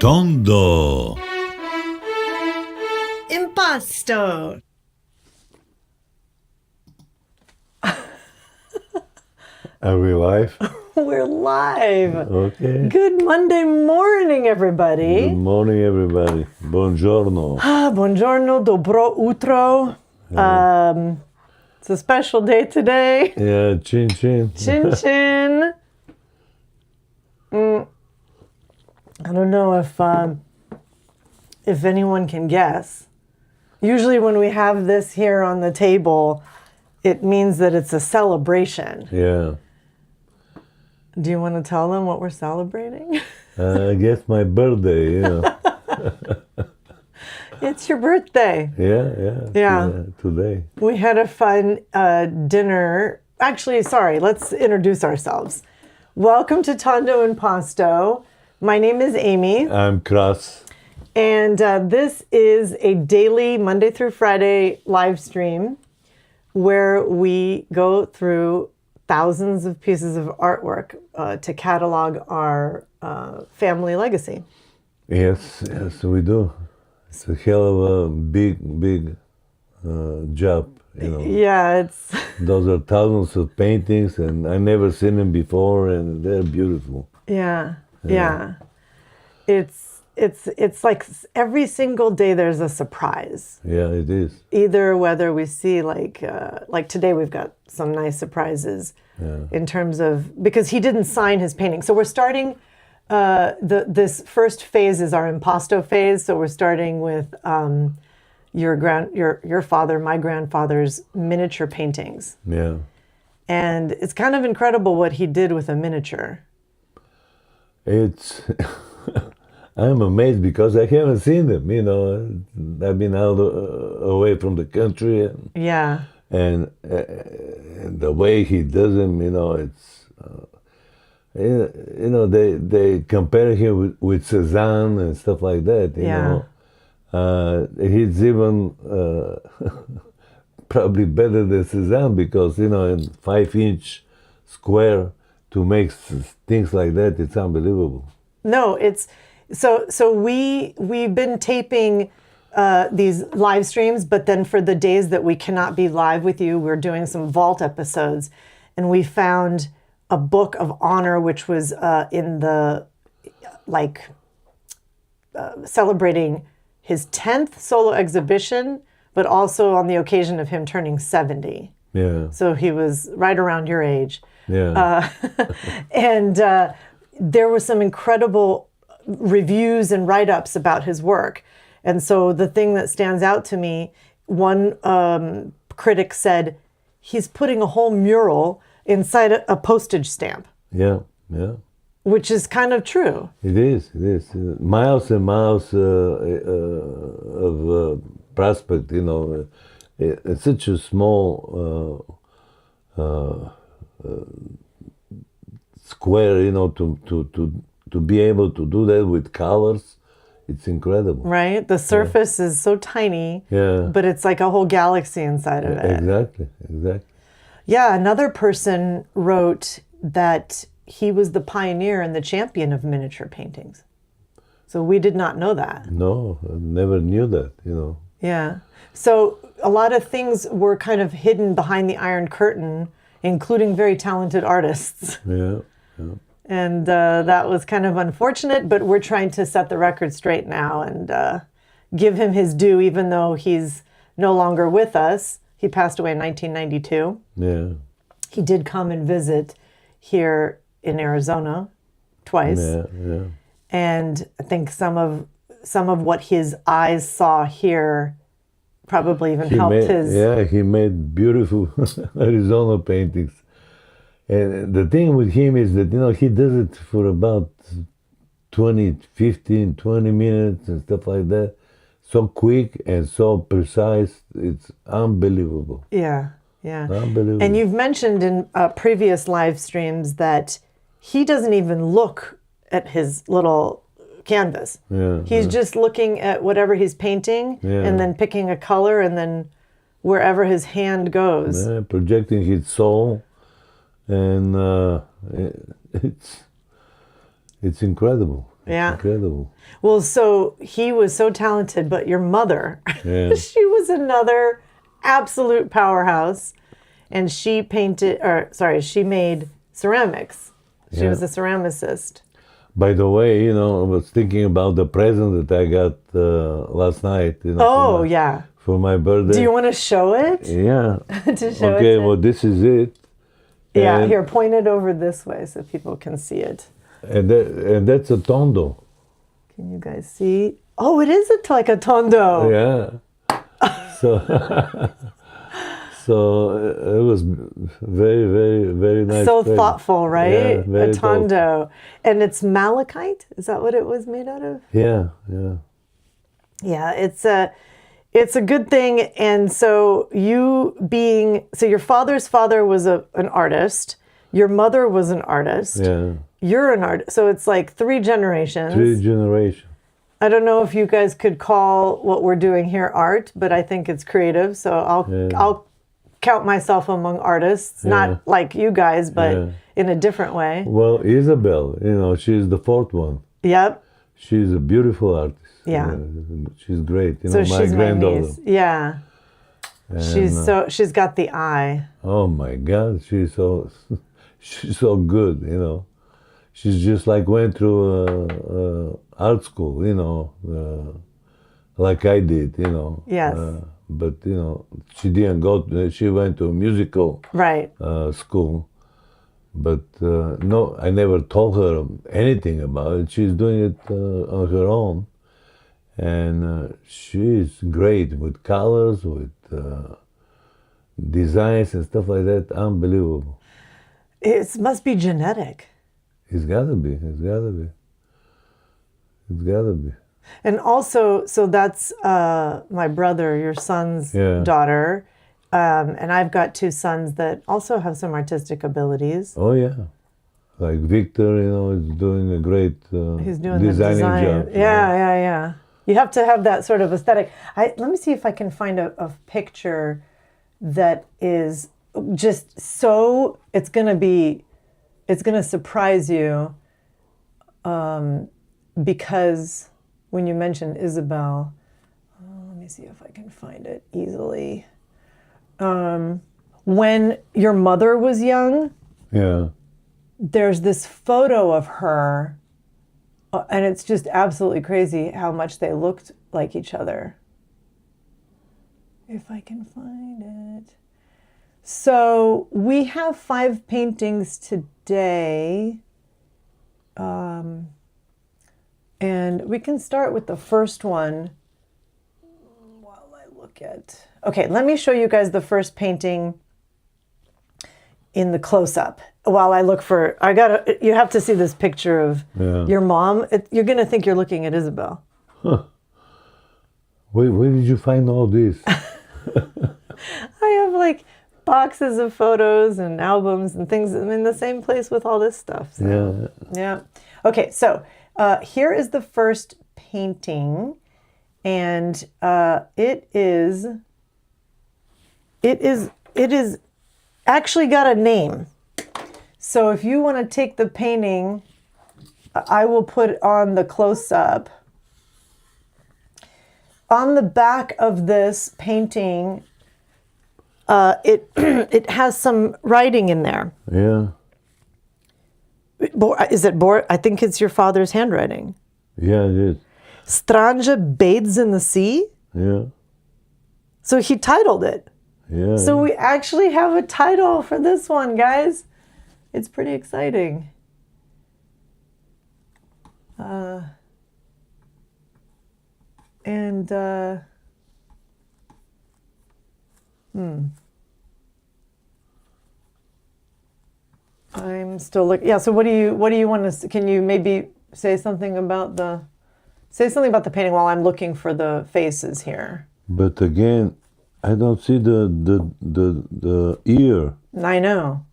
Tondo Impasto. Are we live? We're live. Okay. Good Monday morning, everybody. Good morning, everybody. Buongiorno. Buongiorno, dobro utro. It's a special day today. Yeah, chin chin. Chin chin. I don't know if anyone can guess. Usually when we have this here on the table, it means that it's a celebration. Yeah. Do you want to tell them what we're celebrating? I guess my birthday, you know. It's your birthday. Yeah. Today. We had a fun dinner. Actually, sorry, let's introduce ourselves. Welcome to Tondo Impasto. My name is Amy. I'm Kras. And this is a daily Monday through Friday live stream where we go through thousands of pieces of artwork to catalog our family legacy. Yes, we do. It's a hell of a big job, you know. Yeah, it's... Those are thousands of paintings, and I never seen them before, and they're beautiful. Yeah. It's like every single day there's a surprise. Yeah, it is. Either whether we see like today we've got some nice surprises in terms of, because he didn't sign his painting. So we're starting, this first phase is our impasto phase. So we're starting with your father, my grandfather's miniature paintings. Yeah. And it's kind of incredible what he did with a miniature. It's... I'm amazed because I haven't seen them, you know. I've been out away from the country. And the way he does them, you know, it's... you know, they compare him with Cézanne and stuff like that, you know. He's even probably better than Cézanne because, you know, in 5-inch square to make things like that, it's unbelievable. No, it's... So we've been taping these live streams, but then for the days that we cannot be live with you, we're doing some vault episodes. And we found a book of honor, which was in the, celebrating his 10th solo exhibition, but also on the occasion of him turning 70. Yeah. So he was right around your age. Yeah. And there were some incredible reviews and write-ups about his work. And so the thing that stands out to me, one critic said, he's putting a whole mural inside a postage stamp. Yeah. Which is kind of true. It is. Miles and miles of prospect, you know. It's such a small square, you know, to be able to do that with colors, it's incredible. Right? The surface is so tiny, but it's like a whole galaxy inside of it. Exactly. Yeah, another person wrote that he was the pioneer and the champion of miniature paintings. So we did not know that. No, I never knew that, you know. Yeah. So a lot of things were kind of hidden behind the Iron Curtain, including very talented artists. Yeah. And that was kind of unfortunate, but we're trying to set the record straight now and give him his due, even though he's no longer with us. He passed away in 1992. Yeah. He did come and visit here in Arizona twice. Yeah. And I think some of what his eyes saw here probably even helped his... Yeah, he made beautiful Arizona paintings. And the thing with him is that, you know, he does it for about 20 minutes and stuff like that. So quick and so precise. It's unbelievable. Yeah. Unbelievable. And you've mentioned in previous live streams that he doesn't even look at his little canvas. He's just looking at whatever he's painting and then picking a color and then wherever his hand goes. Projecting his soul. And it's incredible. Yeah. Incredible. Well, so he was so talented, but your mother, Yeah. she was another absolute powerhouse. And she she made ceramics. She was a ceramicist. By the way, I was thinking about the present that I got last night. For my birthday. Do you want to show it? Yeah. To show okay, it well, this is it. Yeah, And, here, point it over this way so people can see it. And that's a Tondo. Can you guys see? Oh, it is like a Tondo. Yeah. So, so it was very, very, very nice. So thoughtful, right? Yeah, very a Tondo. And it's malachite? Is that what it was made out of? Yeah, yeah. Yeah, it's a good thing. And so your father's father was an artist. Your mother was an artist. Yeah. You're an artist. So it's like 3 generations. 3 generations. I don't know if you guys could call what we're doing here art, but I think it's creative. So I'll count myself among artists, not like you guys, but in a different way. Well, Isabel, she's the 4th one. Yep. She's a beautiful artist. Yeah. She's great. So my she's granddaughter. my niece. Yeah. And she's got the eye. Oh my God, she's so good, She's just like went through art school, like I did, Yes. But she didn't go. She went to musical school, but no, I never told her anything about it. She's doing it on her own, and she's great with colors, with designs and stuff like that. Unbelievable. It must be genetic. It's gotta be. It's gotta be. It's gotta be. And also, so that's my brother, your son's daughter. And I've got 2 sons that also have some artistic abilities. Oh, yeah. Like Victor, is doing a great He's doing designing job. Yeah. You have to have that sort of aesthetic. Let me see if I can find a picture that is just so, it's going to surprise you because when you mentioned Isabel, let me see if I can find it easily. When your mother was young, there's this photo of her, and it's just absolutely crazy how much they looked like each other. If I can find it. So we have 5 paintings today. And we can start with the first one while I look at... Okay, let me show you guys the first painting in the close-up while I look for... You have to see this picture of your mom. You're going to think you're looking at Isabel. Huh. Where did you find all this? I have like boxes of photos and albums and things. I'm in the same place with all this stuff. So. Yeah. Okay, so here is the first painting, and it is actually got a name. So if you want to take the painting, I will put on the close-up. On the back of this painting, it has some writing in there. Yeah. Is it Boris? I think it's your father's handwriting. Yeah, it is. Strandzha Bathes in the sea? Yeah. So he titled it. Yeah. So we actually have a title for this one, guys. It's pretty exciting. I'm still looking. Yeah. So what do you want to? Can you maybe say something about the painting while I'm looking for the faces here? But again, I don't see the ear. I know.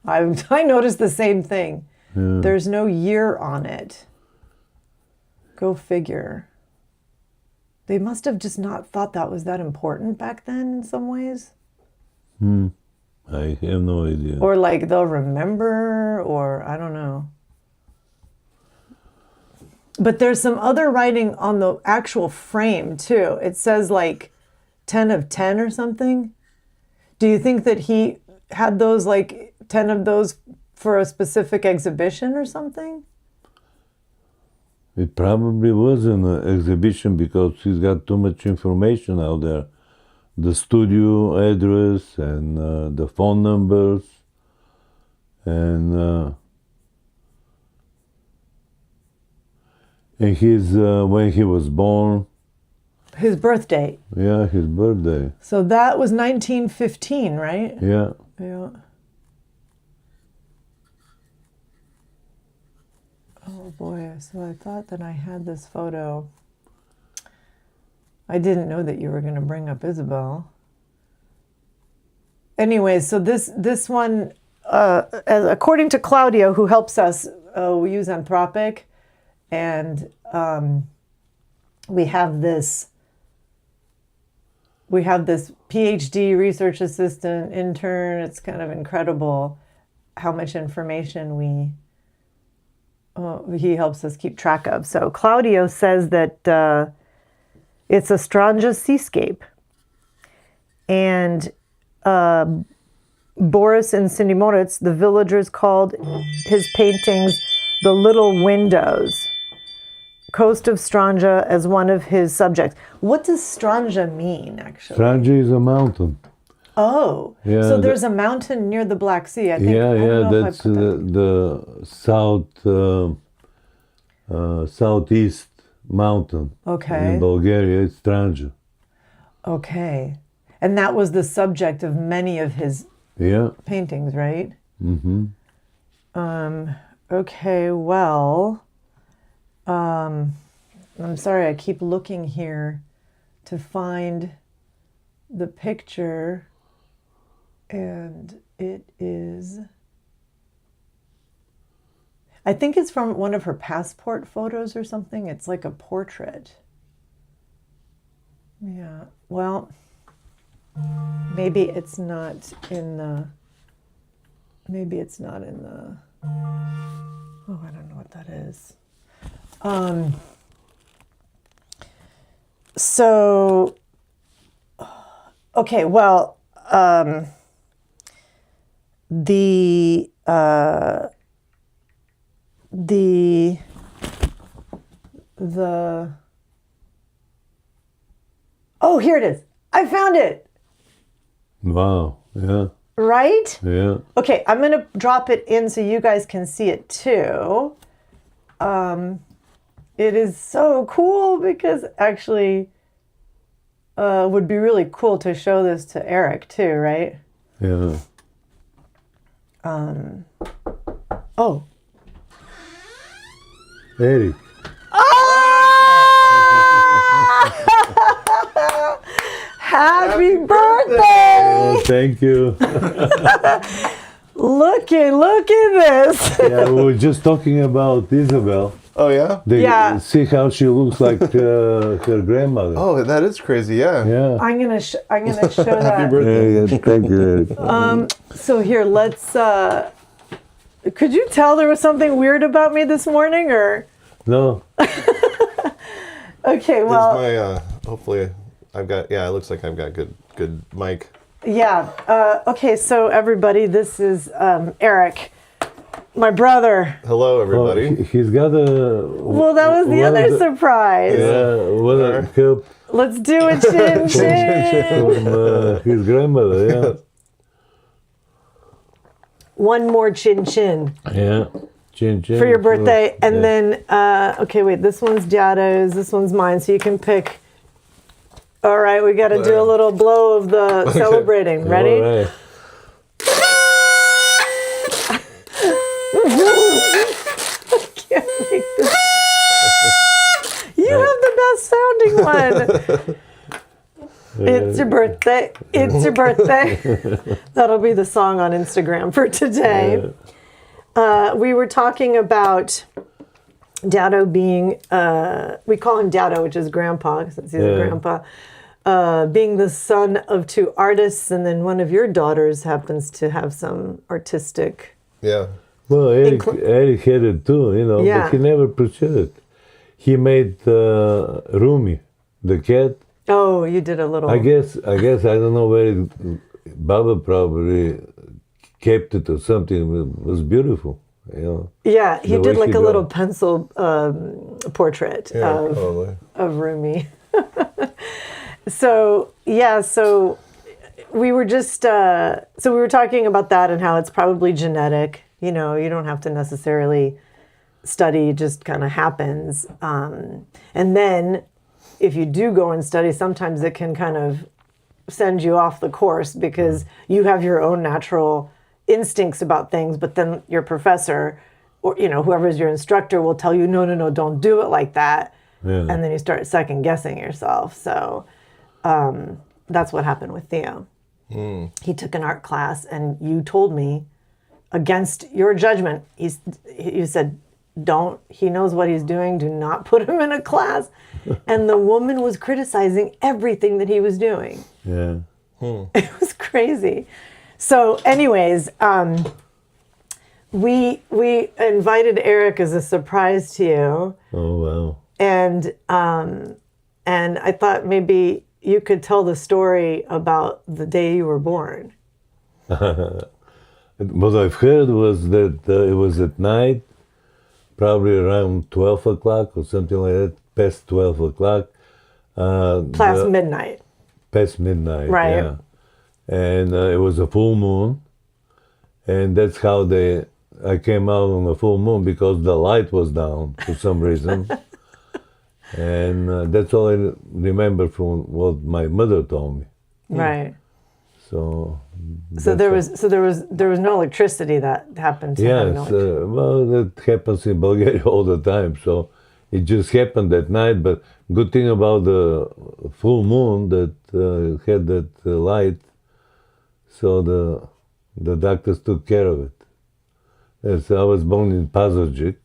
I noticed the same thing. Yeah. There's no year on it. Go figure. They must have just not thought that was that important back then in some ways. I have no idea. Or like they'll remember, or I don't know. But there's some other writing on the actual frame too. It says like 10 of 10 or something. Do you think that he had those, like 10 of those for a specific exhibition or something? It probably was an exhibition because he's got too much information out there. The studio address and the phone numbers and his when he was born. His birth date. Yeah, his birthday. So that was 1915, right? Yeah. Yeah. Oh boy, so I thought that I had this photo. I didn't know that you were going to bring up Isabel. Anyway, so this one, according to Claudio, who helps us, we use Anthropic, and we have this PhD research assistant intern. It's kind of incredible how much information he helps us keep track of. So Claudio says that it's a Strandzha seascape. And Boris and Cindy Moritz, the villagers, called his paintings the Little Windows. Coast of Strandzha as one of his subjects. What does Strandzha mean, actually? Strandzha is a mountain. Oh, yeah, so there's a mountain near the Black Sea. I think. Yeah, that's the southeast mountain. Okay. In Bulgaria, it's Strandzha. Okay, and that was the subject of many of his paintings, right? Mm-hmm. Okay, well, I'm sorry, I keep looking here to find the picture, and it is, I think it's from one of her passport photos or something. It's like a portrait. Yeah, well, maybe it's not in the, oh, I don't know what that is. So, okay, well, oh, here it is. I found it. Wow, yeah. Right? Yeah. Okay, I'm going to drop it in so you guys can see it too. It is so cool because actually would be really cool to show this to Erick too, right? Yeah. Oh. Erick. Happy birthday! Thank you. Look at this. Yeah, we were just talking about Isabel. Oh yeah? Yeah. See how she looks like her grandmother. Oh, that is crazy. Yeah. Yeah. I'm gonna show that. Happy birthday. Yeah, thank you, Erick. So here, let's. Could you tell there was something weird about me this morning, or? No. Okay. Well. Is my hopefully I've got it looks like I've got good mic. Yeah. Okay. So everybody, this is Erick, my brother. Hello everybody. Oh, he's got a. Well, that was the other surprise. Yeah. What a cup Let's do a chin chin. from his grandmother. Yeah. One more chin chin. Yeah. Chin chin. For your birthday. And Yeah. then, okay, wait, this one's Diato's, this one's mine, so you can pick. All right, we got to do a little blow of the celebrating. Ready? All right. I can't make this. You have the best sounding one. It's your birthday. It's your birthday. That'll be the song on Instagram for today. We were talking about Dado being, we call him Dado, which is grandpa, since he's a grandpa, being the son of two artists, and then one of your daughters happens to have some artistic. Yeah. Well, Erick had it too, but he never pursued it. he made Rumi, the cat. Oh, you did a little. I guess I don't know where Baba probably kept it or something. It was beautiful, you know. Yeah, he The did way like she a little draw. pencil portrait of Rumi. So yeah, so we were just so we were talking about that and how it's probably genetic. You know, you don't have to necessarily study; it just kind of happens. And then, if you do go and study, sometimes it can kind of send you off the course because you have your own natural instincts about things, but then your professor or whoever's your instructor will tell you, no, don't do it like that. Yeah. And then you start second guessing yourself. So that's what happened with Theo. He took an art class and you told me, against your judgment, you said, he knows what he's doing, do not put him in a class. And the woman was criticizing everything that he was doing. Yeah. It was crazy. So anyways, we invited Erick as a surprise to you. Oh, wow. And I thought maybe you could tell the story about the day you were born. What I've heard was that it was at night, probably around 12 o'clock or something like that, past 12 o'clock. Past midnight. Past midnight, Right. yeah. And it was a full moon. And that's how I came out on a full moon, because the light was down for some reason. And that's all I remember from what my mother told me. Right. So there was no electricity that happened to him. yes, well, that happens in Bulgaria all the time. So it just happened that night. But good thing about the full moon that had that light. So the doctors took care of it. Yes, I was born in postage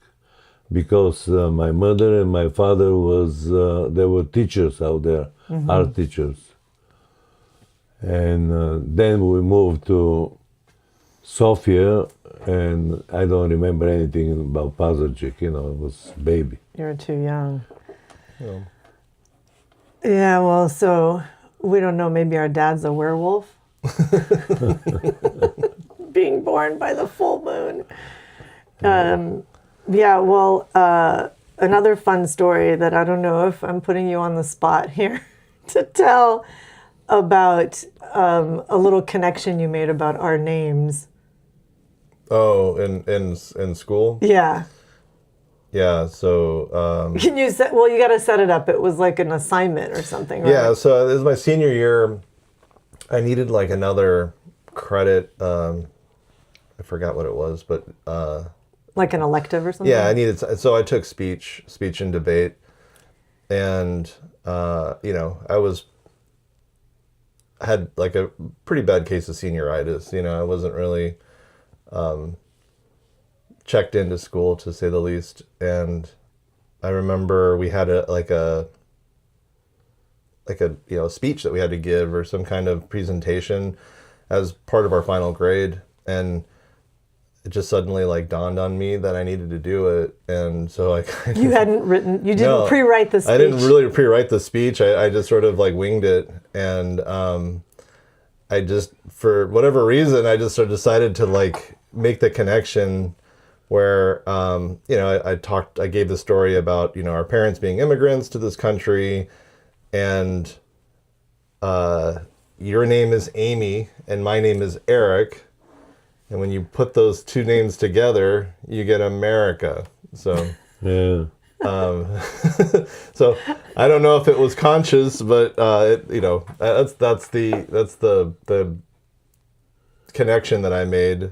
because my mother and my father they were teachers out there, art teachers. And then we moved to Sofia, and I don't remember anything about postage. I was baby. You were too young. Yeah, well, so we don't know. Maybe our dad's a werewolf. Being born by the full moon. Yeah, well, another fun story that I don't know if I'm putting you on the spot here to tell about a little connection you made about our names. Oh, in school? Yeah. Yeah, so... Can you set... Well, you got to set it up. It was like an assignment or something, right? Yeah, so it was my senior year. I needed like another credit. I forgot what it was, but... like an elective or something? Yeah, I needed... So I took speech and debate. And, I had like a pretty bad case of senioritis. I wasn't really checked into school, to say the least. And I remember we had a speech that we had to give, or some kind of presentation as part of our final grade. And it just suddenly like dawned on me that I needed to do it. And so I kind of... You didn't pre-write the speech. I didn't really pre-write the speech. I just sort of like winged it. And I just, for whatever reason, I just sort of decided to like make the connection where, I gave the story about, our parents being immigrants to this country, and your name is Amy and my name is Erick. And when you put those two names together, you get America. So, Yeah. so I don't know if it was conscious, but that's the connection that I made.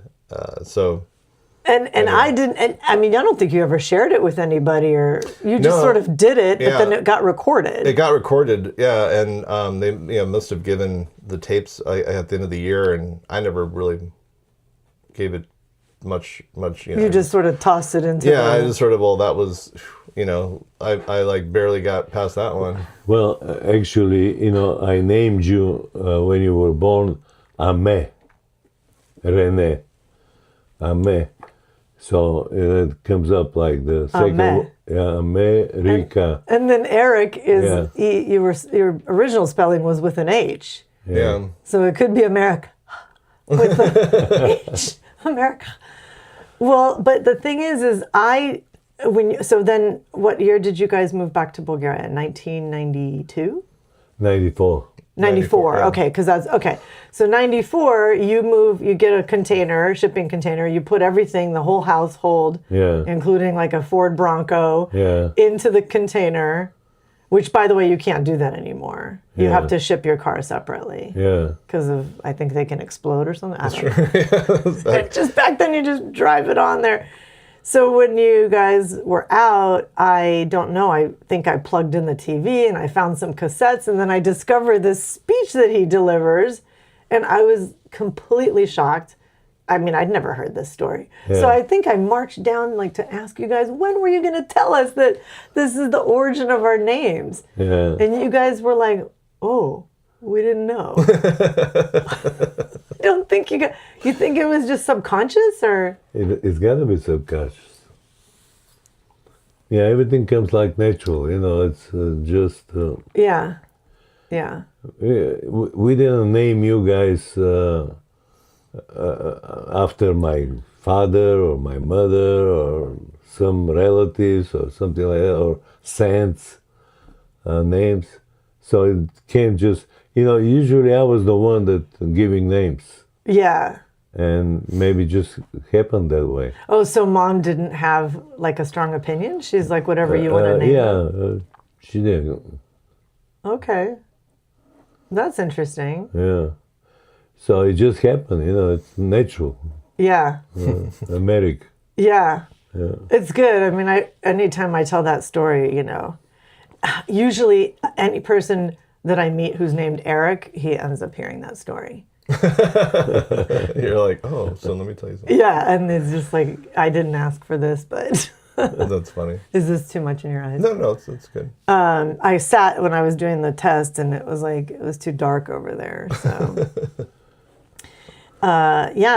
And I didn't. And I mean, I don't think you ever shared it with anybody, or you just sort of did it, but then it got recorded. It got recorded, yeah, and they must have given the tapes at the end of the year, and I never really gave it much. You just sort of tossed it into. Yeah, I just sort of, that was, I like barely got past that one. Well, actually, I named you when you were born, Ame, René, Ame. So it comes up like the second. America. And then Erick is your original spelling was with an H. Yeah. So it could be America with the H. America. Well, but the thing is so then what year did you guys move back to Bulgaria? 1992? 94. 94, yeah. okay, because that's, okay. So 94, you get a container, shipping container, you put everything, the whole household, including like a Ford Bronco, into the container, which by the way, you can't do that anymore. You have to ship your car separately. Yeah. Because I think they can explode or something. I don't know. Just back then, you just drive it on there. So when you guys were out, I don't know, I think I plugged in the TV and I found some cassettes and then I discovered this speech that he delivers and I was completely shocked. I mean, I'd never heard this story. Yeah. So I think I marched down like to ask you guys, when were you going to tell us that this is the origin of our names? Yeah. And you guys were like, oh, we didn't know. I don't think you think it was just subconscious or? It's got to be subconscious. Yeah, everything comes like natural, you know, it's just... Yeah. We didn't name you guys after my father or my mother or some relatives or something like that, or saints names. So it came just... You know, usually I was the one that giving names. Yeah. And maybe just happened that way. Oh, so mom didn't have like a strong opinion? She's like, whatever you want to name. Yeah, she did. Okay. That's interesting. Yeah. So it just happened, you know, it's natural. Yeah. America. Yeah. Yeah. It's good. I mean, anytime I tell that story, you know, usually any person that I meet who's named Erick, he ends up hearing that story. You're like, oh, so let me tell you something. Yeah, and it's just like, I didn't ask for this, but... That's funny. Is this too much in your eyes? No, it's good. I sat when I was doing the test, and it was too dark over there, so...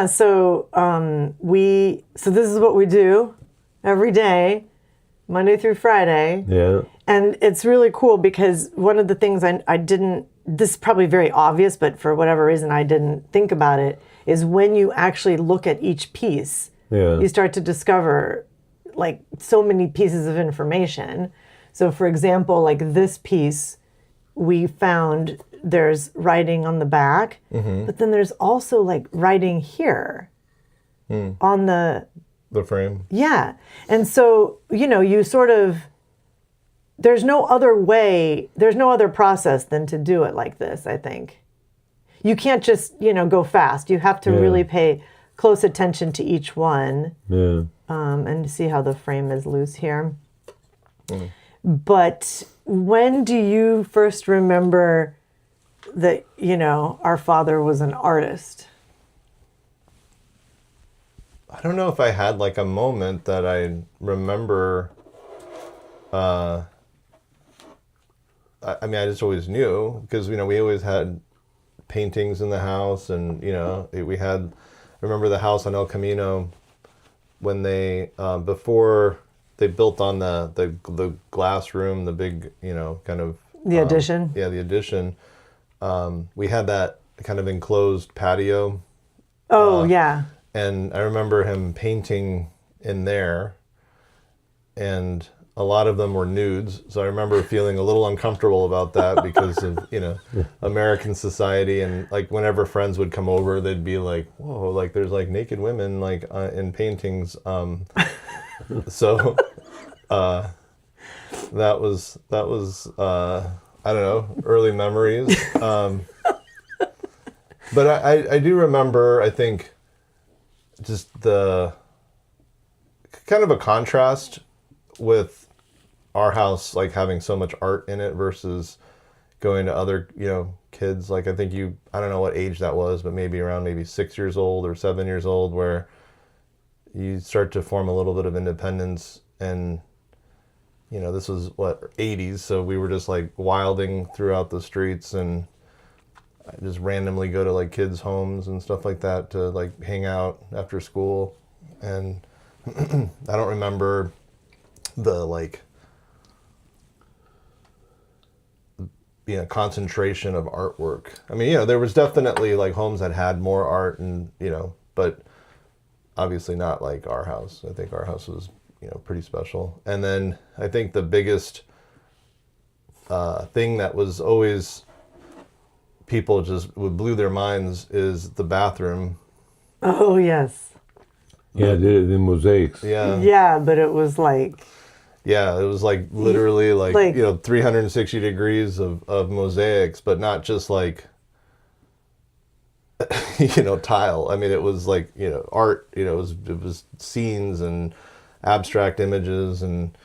So this is what we do every day, Monday through Friday. Yeah. And it's really cool because one of the things I didn't, this is probably very obvious, but for whatever reason I didn't think about it, is when you actually look at each piece, you start to discover like so many pieces of information. So for example, like this piece, we found there's writing on the back, but then there's also like writing here on the frame. Yeah. And so, you know, you sort of, there's no other process than to do it like this, I think. You can't just, you know, go fast. You have to really pay close attention to each one. Yeah. And see how the frame is loose here. But when do you first remember that, you know, our father was an artist? I don't know if I had like a moment that I remember. I mean, I just always knew because, you know, we always had paintings in the house and, you know, I remember the house on El Camino when they, before they built on the glass room, the big, you know, kind of. The addition? Yeah, the addition. We had that kind of enclosed patio. Oh, yeah. And I remember him painting in there, and a lot of them were nudes. So I remember feeling a little uncomfortable about that because of, you know, American society. And like whenever friends would come over, they'd be like, whoa, like there's like naked women like in paintings. So that was I don't know, early memories. But I do remember, I think, just the kind of a contrast with our house, like having so much art in it versus going to other, you know, kids. Like I think I don't know what age that was, but maybe around 6 years old or 7 years old, where you start to form a little bit of independence. And, you know, this was what, 80s. So we were just like wilding throughout the streets, and I just randomly go to like kids' homes and stuff like that to like hang out after school. And I don't remember the concentration of artwork. I mean, there was definitely like homes that had more art and, but obviously not like our house. I think our house was, pretty special. And then I think the biggest thing that was always people just would blew their minds is the bathroom. Oh, yes. Yeah, the mosaics. Yeah. Yeah, but it was like... Yeah, it was like literally like 360 degrees of mosaics, but not just like, tile. I mean, it was like, art, it was scenes and abstract images and...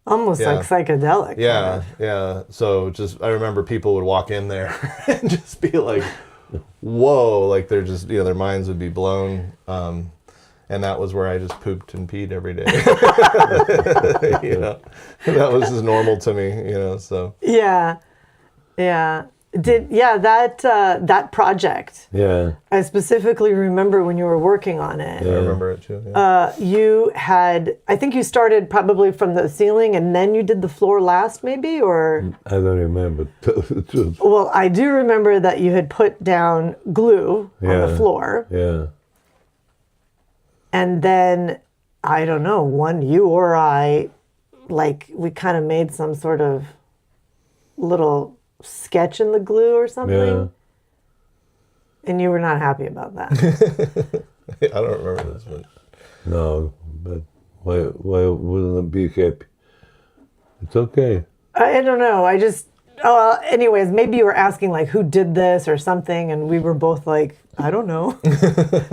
almost like psychedelic. Yeah, yeah. So I remember people would walk in there and just be like, whoa, like they're just, their minds would be blown. And that was where I just pooped and peed every day. That was just normal to me, so. Yeah, yeah. That project. Yeah. I specifically remember when you were working on it. Yeah. I remember it too. Yeah. I think you started probably from the ceiling and then you did the floor last maybe, or? I don't remember. Well, I do remember that you had put down glue on the floor. Yeah. And then, I don't know, you or I, we kind of made some sort of little sketch in the glue or something. Yeah. And you were not happy about that. I don't remember this one. No, but why wouldn't I be happy? It's okay. I don't know. Anyways, maybe you were asking who did this or something, and we were both like, I don't know.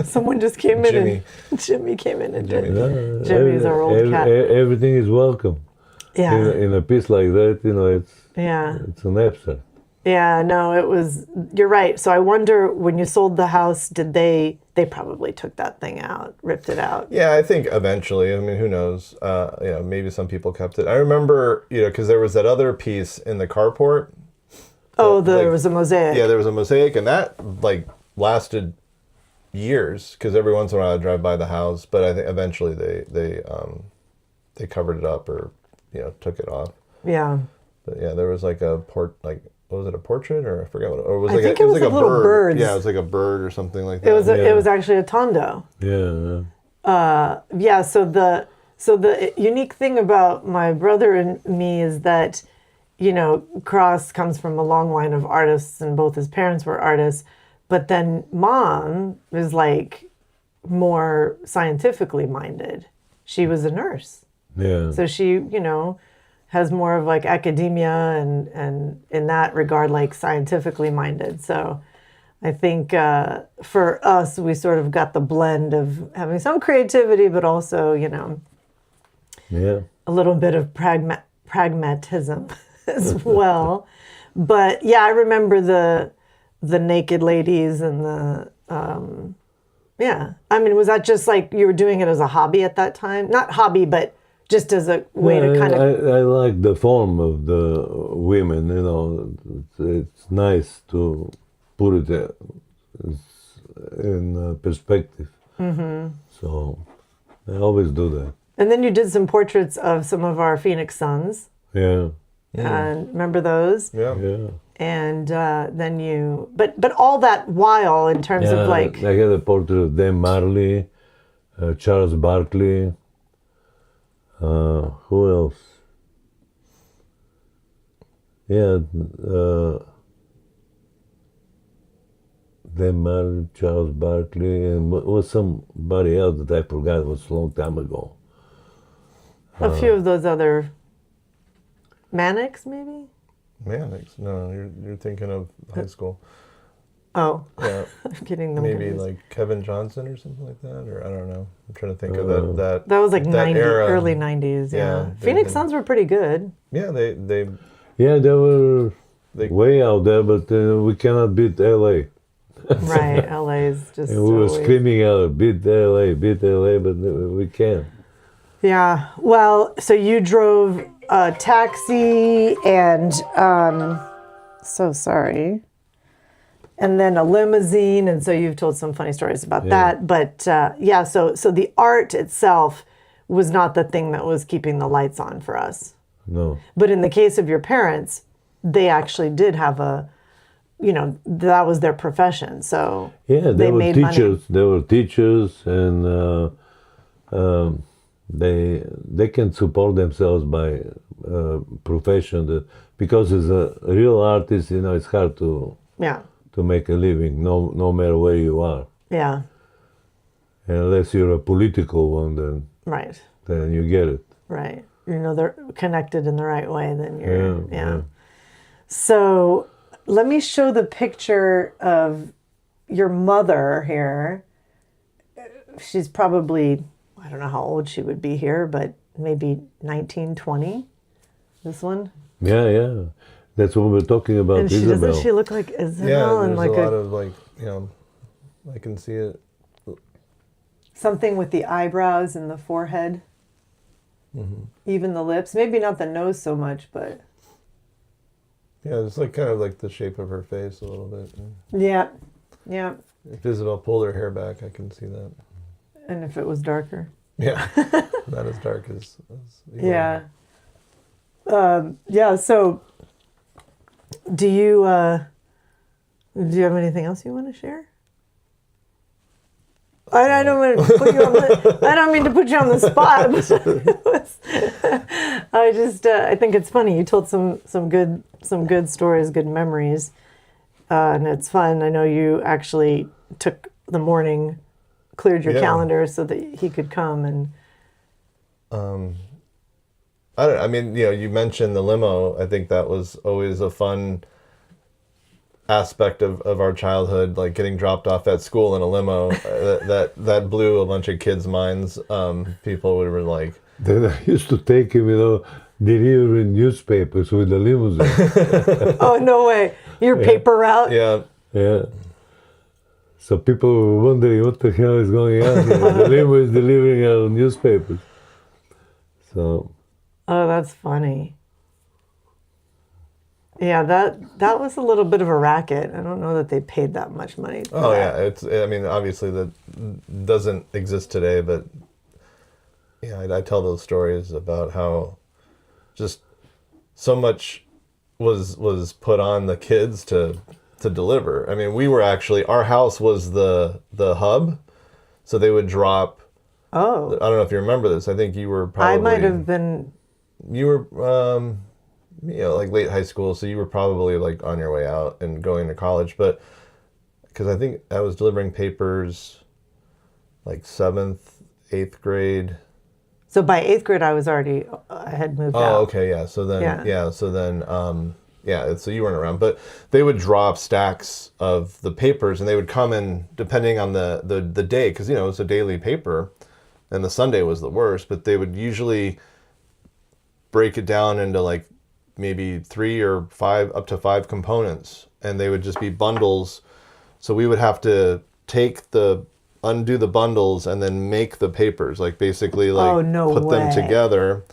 Someone just came in and Jimmy came in and did. Jimmy's our old cat. Everything is welcome. Yeah. In a piece like that, it's an abstract. Yeah, no, you're right. So I wonder, when you sold the house, did they probably took that thing out, ripped it out? Yeah, I think eventually. I mean, who knows? Maybe some people kept it. I remember, because there was that other piece in the carport. Oh, there was a mosaic. Yeah, there was a mosaic, and that lasted years, because every once in a while I'd drive by the house, but I think eventually they covered it up or took it off. Yeah. But yeah, there was was it a portrait, or I forget what it was? I think it was like a little bird. Yeah, it was like a bird or something like that. It was actually a Tondo. Yeah. So the unique thing about my brother and me is that, Kras comes from a long line of artists, and both his parents were artists, but then Mom is more scientifically minded. She was a nurse. Yeah. So she, has more of academia and in that regard, scientifically minded. So I think for us, we sort of got the blend of having some creativity, but also, a little bit of pragmatism as well. But yeah, I remember the naked ladies and the, I mean, was that just you were doing it as a hobby at that time? Not hobby, but just as a way to kind of... I like the form of the women, it's nice to put it in perspective. Mm-hmm. So I always do that. And then you did some portraits of some of our Phoenix sons. Yeah. And remember those? Yeah. Yeah. And then you... But all that while, in terms of I had a portrait of Dan Marley, Charles Barkley. Who else? Yeah, Dan Marley, Charles Barkley, and was somebody else that I forgot. It was a long time ago. A few of those other Mannix, maybe? Mannix? No, you're thinking of high school. Oh, yeah. I'm getting them. Maybe confused. Kevin Johnson or something like that, or I don't know. I'm trying to think of that. That was that 90, era. early 90s. Yeah, Yeah, Phoenix Suns were pretty good. Yeah, they were way out there, but we cannot beat LA. Right, LA is just. And we were screaming out, beat LA, but we can't. Yeah, well, so you drove a taxi and, so sorry. and then a limousine. And so you've told some funny stories about that. But yeah, so the art itself was not the thing that was keeping the lights on for us. No. But in the case of your parents, they actually did have a, that was their profession. So yeah, they were made teachers. money. They were teachers, and they can support themselves by profession. Because as a real artist, it's hard to make a living, no matter where you are. Yeah. Unless you're a political one, then you get it. Right. They're connected in the right way, then you're, So let me show the picture of your mother here. She's probably, I don't know how old she would be here, but maybe 19, 20. This one? Yeah. That's what we're talking about, and Isabel. Doesn't she look like Isabel? Yeah, and there's a lot of I can see it. Something with the eyebrows and the forehead. Mm-hmm. Even the lips. Maybe not the nose so much, but... Yeah, it's kind of like the shape of her face a little bit. Yeah. If Isabel pulled her hair back, I can see that. And if it was darker. Yeah, not as dark as yeah. So do you have anything else you want to share? I don't mean to put you on I don't mean to put you on the spot. I think it's funny. You told some good stories, good memories, and it's fun. I know you actually took the morning, cleared your calendar so that he could come and. You mentioned the limo. I think that was always a fun aspect of our childhood, like getting dropped off at school in a limo. that blew a bunch of kids' minds. People were like... Then I used to take him, delivering newspapers with the limousine. Oh, no way. Your paper route? Yeah. So people were wondering what the hell is going on here. The limo is delivering our newspapers. So... Oh, that's funny. Yeah, that was a little bit of a racket. I don't know that they paid that much money for that. Yeah, obviously that doesn't exist today, but I tell those stories about how just so much was put on the kids to deliver. I mean, we were actually, our house was the hub, so they would drop. Oh. I don't know if you remember this. I think you were probably... I might have been... You were, like late high school, so you were probably like on your way out and going to college. But because I think I was delivering papers like 7th, 8th grade. So by 8th grade, I had moved out. Oh, okay, yeah. So then, so you weren't around. But they would drop stacks of the papers, and they would come in depending on the day, because, it's a daily paper, and the Sunday was the worst. But they would usually break it down into like maybe 3 or 5, up to 5 components, and they would just be bundles. So we would have to undo the bundles and then make the papers, like basically put them together.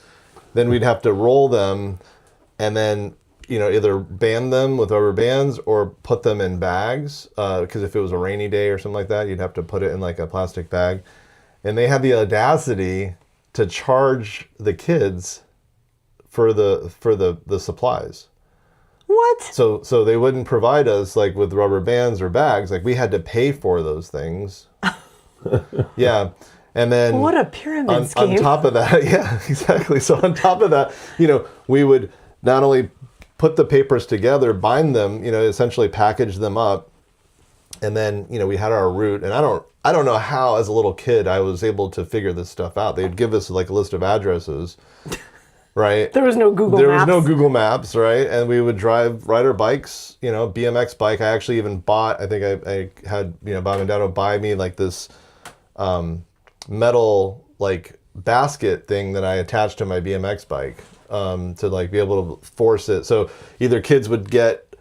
Then we'd have to roll them and then, either band them with rubber bands or put them in bags. Because if it was a rainy day or something like that, you'd have to put it in like a plastic bag. And they had the audacity to charge the kids for the supplies. What? So they wouldn't provide us like with rubber bands or bags. Like we had to pay for those things. Yeah. And then what a pyramid scheme. On top of that, yeah, exactly. So on top of that, we would not only put the papers together, bind them, essentially package them up. And then, we had our route, and I don't know how as a little kid I was able to figure this stuff out. They'd give us like a list of addresses. Right. There was no Google Maps. There was no Google Maps, right? And we would ride our bikes, BMX bike. I actually even bought, I think I had, Bob and Dad would buy me like this metal like basket thing that I attached to my BMX bike to like be able to force it. So either kids would get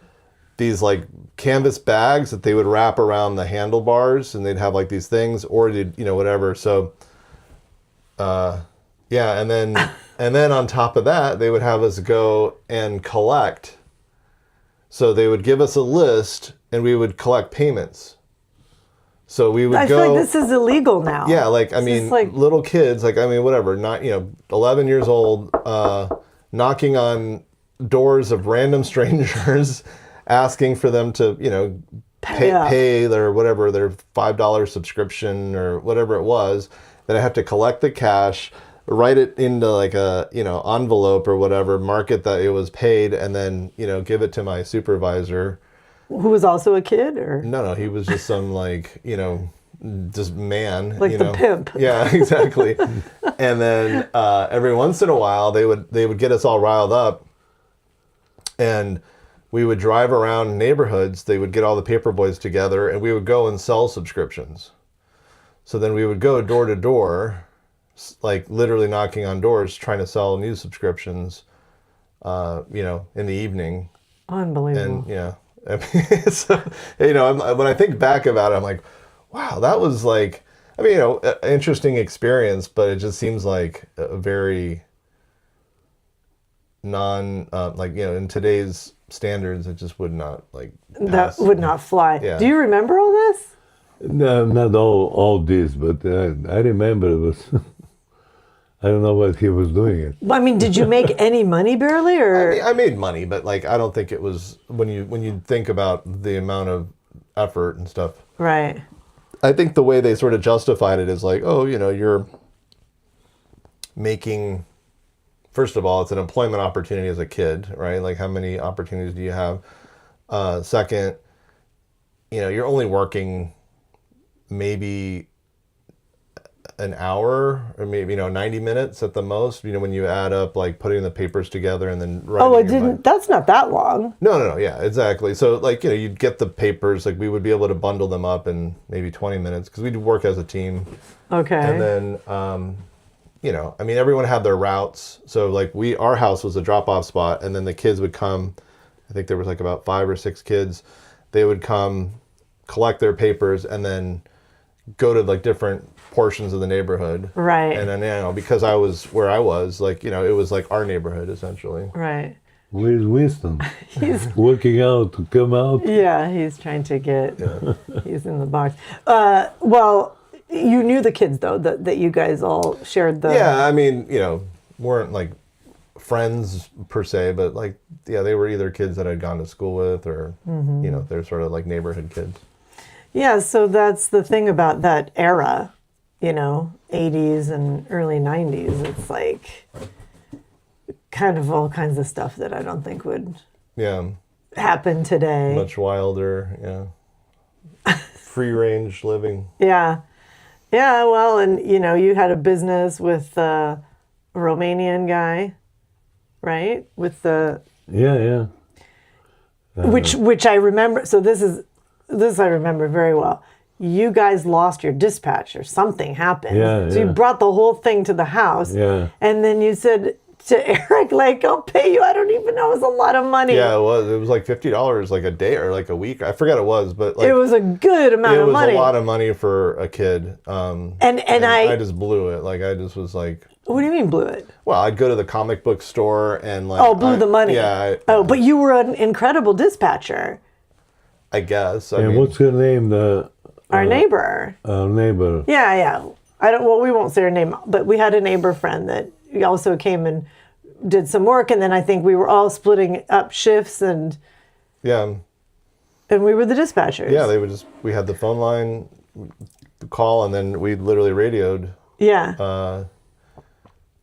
these like canvas bags that they would wrap around the handlebars, and they'd have like these things, or they'd, whatever. So, yeah, and then on top of that, they would have us go and collect. So they would give us a list, and we would collect payments. So we would I go. feel like this is illegal now. Yeah, like I mean, little kids, like I mean, whatever, not 11 years old, knocking on doors of random strangers, asking for them to pay their whatever their $5 subscription or whatever it was. Then I have to collect the cash, write it into like a envelope or whatever, mark it that it was paid, and then give it to my supervisor. Who was also a kid, or no, he was just some just man, like the pimp. Yeah, exactly. And then every once in a while they would get us all riled up, and we would drive around neighborhoods. They would get all the paper boys together, and we would go and sell subscriptions. So then we would go door to door, like literally knocking on doors, trying to sell new subscriptions, in the evening. Unbelievable. And I mean, so, when I think back about it, I'm like, wow, that was like, I mean, an interesting experience, but it just seems like a very in today's standards, it just would not pass. That would not fly. Yeah. Do you remember all this? No, not all this, but I remember it was. I don't know what he was doing it. I mean, did you make any money barely, or? I made money, but I don't think it was when you think about the amount of effort and stuff. Right. I think the way they sort of justified it is like, oh, you're making. First of all, it's an employment opportunity as a kid, right? Like, how many opportunities do you have? Second, you're only working maybe an hour or maybe 90 minutes at the most, when you add up like putting the papers together and then writing. That's not that long. No, yeah, exactly. So you'd get the papers, like we would be able to bundle them up in maybe 20 minutes because we'd work as a team. Okay. And then I mean, everyone had their routes. So our house was a drop-off spot, and then the kids would come. I think there was about 5 or 6 kids. They would come collect their papers and then go to different portions of the neighborhood. Right. And then, because I was where I was, it was our neighborhood essentially. Right. Where's Winston? He's working out to come out. Yeah, he's trying to get, he's in the box. Well, you knew the kids though, that you guys all shared the... Yeah, I mean, weren't friends per se, but they were either kids that I'd gone to school with or, they're sort of neighborhood kids. Yeah, so that's the thing about that era, 80s and early 90s. It's kind of all kinds of stuff that I don't think would happen today. Much wilder, free range living. Yeah. Yeah, well, and you had a business with a Romanian guy, right? With the which I remember. So this I remember very well. You guys lost your dispatch or something happened. So you brought the whole thing to the house. Yeah. And then you said to Erick, I'll pay you. I don't even know. It was a lot of money. Yeah, it was. It was $50 a day or a week. I forget it was, but it was a good amount of money. It was a lot of money for a kid. And I just blew it. I just was like... What do you mean blew it? Well, I'd go to the comic book store and blew the money. Yeah. But you were an incredible dispatcher. I guess. And what's her name? Our neighbor. Our neighbor. Yeah. We won't say her name, but we had a neighbor friend that also came and did some work, and then I think we were all splitting up shifts and we were the dispatchers. Yeah, we had the phone line call, and then we literally radioed. Yeah.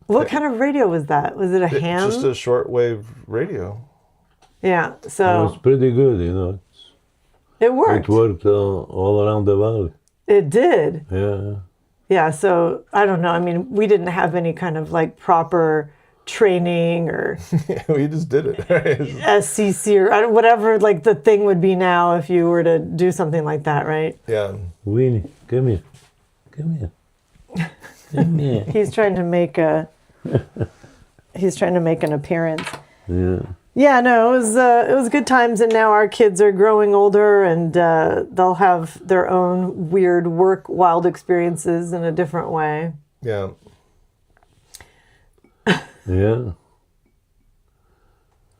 What kind of radio was that? Was it a ham? Just a shortwave radio. Yeah, so... It was pretty good, It worked. It worked all around the valley. It did. Yeah. Yeah, so I don't know. I mean, we didn't have any kind of proper training or... We just did it. SCC or whatever the thing would be now if you were to do something like that, right? Yeah. Winnie, come here. Come here. Come here. He's trying to make an appearance. Yeah. Yeah, no, it was good times, and now our kids are growing older, and they'll have their own weird wild experiences in a different way. Yeah. Yeah.